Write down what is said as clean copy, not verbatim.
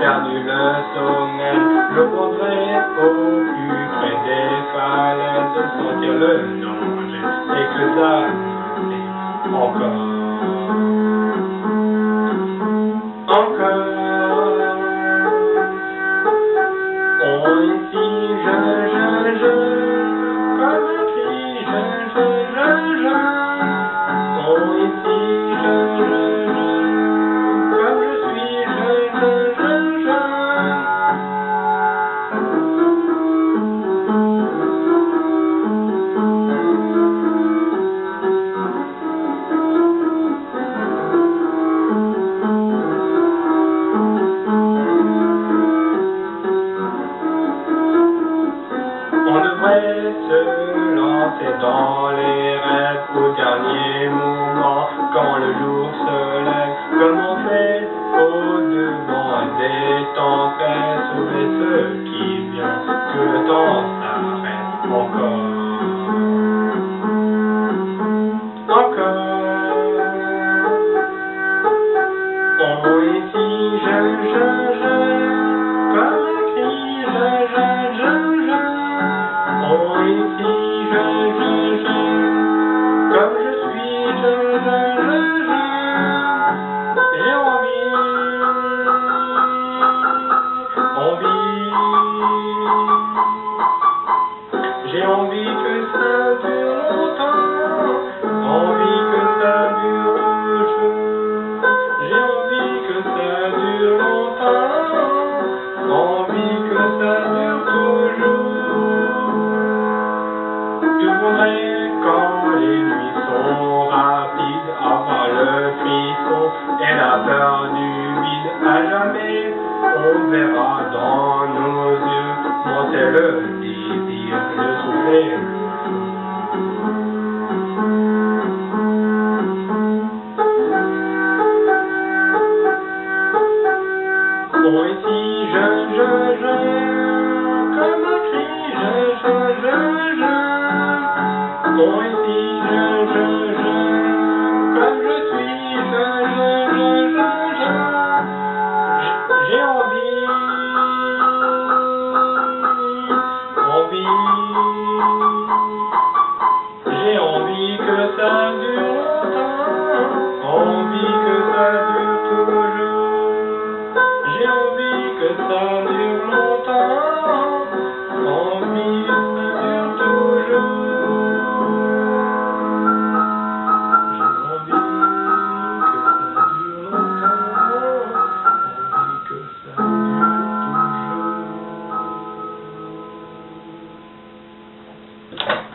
perdu le sommeil, je voudrais au plus près des falaises sentir le danger et que ça m'est encore. Oh, ici, je, comme un cri, je. Oh, ici, je, comme je suis, je. On devrait se lancer dans les rêves au dernier moment, quand le jour se lève, comme on fait au-devant des tempêtes, sauver ce qui vient, que le temps s'arrête encore. Oh, ici, je, comme un cri, je. Oh, ici, je, comme je suis, je. J'ai envie que ça dure longtemps, envie que ça dure toujours. J'ai envie que ça dure longtemps, envie que ça dure toujours. Je voudrais, quand les nuits sont rapides, avoir le frisson et la peur du vide. À jamais, on verra dans nos yeux monter le désir de souffler.